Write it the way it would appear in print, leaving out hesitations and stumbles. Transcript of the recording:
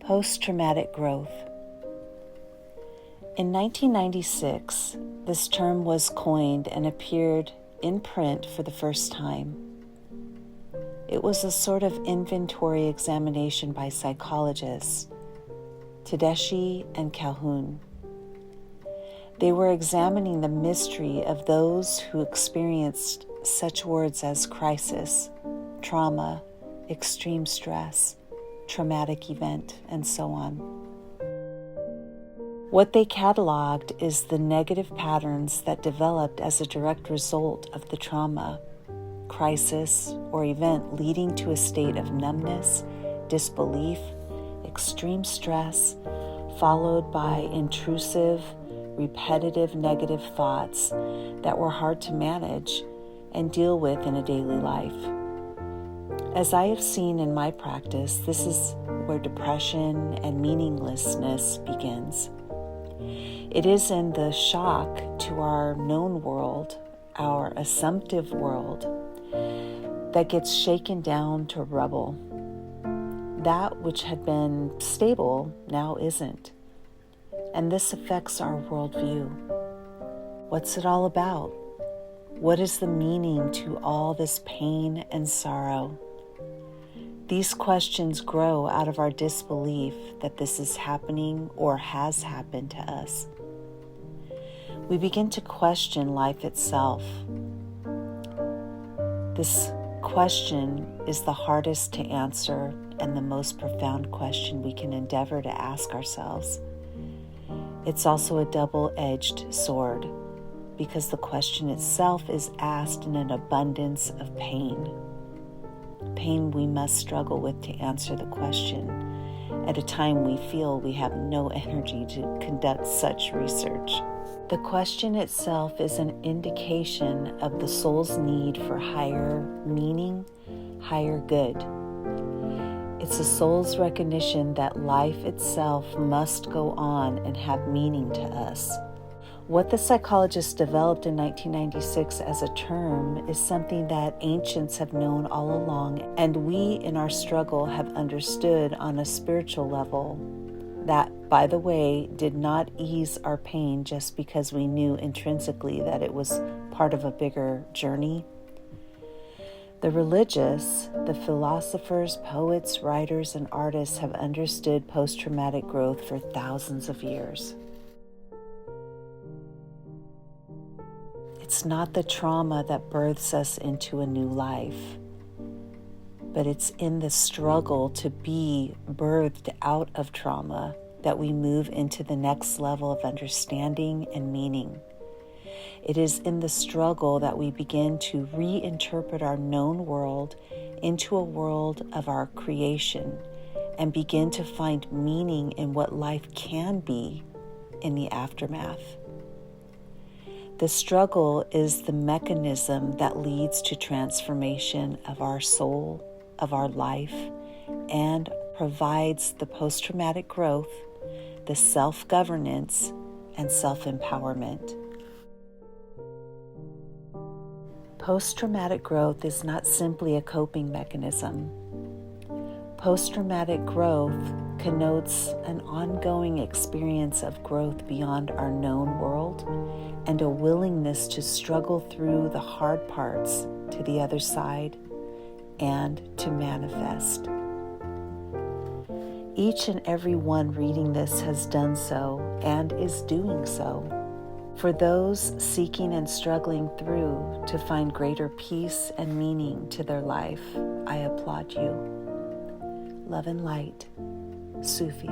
Post-traumatic growth. In 1996, this term was coined and appeared in print for the first time. It was a sort of inventory examination by psychologists, Tedeschi and Calhoun. They were examining the mystery of those who experienced such words as crisis, trauma, extreme stress, traumatic event, and so on. What they cataloged is the negative patterns that developed as a direct result of the trauma, crisis, or event leading to a state of numbness, disbelief, extreme stress, followed by intrusive, repetitive negative thoughts that were hard to manage and deal with in a daily life. As I have seen in my practice, this is where depression and meaninglessness begins. It is in the shock to our known world, our assumptive world, that gets shaken down to rubble. That which had been stable now isn't. And this affects our worldview. What's it all about? What is the meaning to all this pain and sorrow? These questions grow out of our disbelief that this is happening or has happened to us. We begin to question life itself. This question is the hardest to answer and the most profound question we can endeavor to ask ourselves. It's also a double-edged sword because the question itself is asked in an abundance of pain. Pain we must struggle with to answer the question at a time we feel we have no energy to conduct such research. The question itself is an indication of the soul's need for higher meaning, higher good. It's the soul's recognition that life itself must go on and have meaning to us. What the psychologists developed in 1996 as a term is something that ancients have known all along, and we in our struggle have understood on a spiritual level that, by the way, did not ease our pain just because we knew intrinsically that it was part of a bigger journey. The religious, the philosophers, poets, writers, and artists have understood post-traumatic growth for thousands of years. It's not the trauma that births us into a new life, but it's in the struggle to be birthed out of trauma that we move into the next level of understanding and meaning. It is in the struggle that we begin to reinterpret our known world into a world of our creation and begin to find meaning in what life can be in the aftermath. The struggle is the mechanism that leads to transformation of our soul, of our life, and provides the post-traumatic growth, the self-governance, and self-empowerment. Post-traumatic growth is not simply a coping mechanism. Post-traumatic growth connotes an ongoing experience of growth beyond our known world and a willingness to struggle through the hard parts to the other side and to manifest. Each and every one reading this has done so and is doing so. For those seeking and struggling through to find greater peace and meaning to their life, I applaud you. Love and light, Sufi.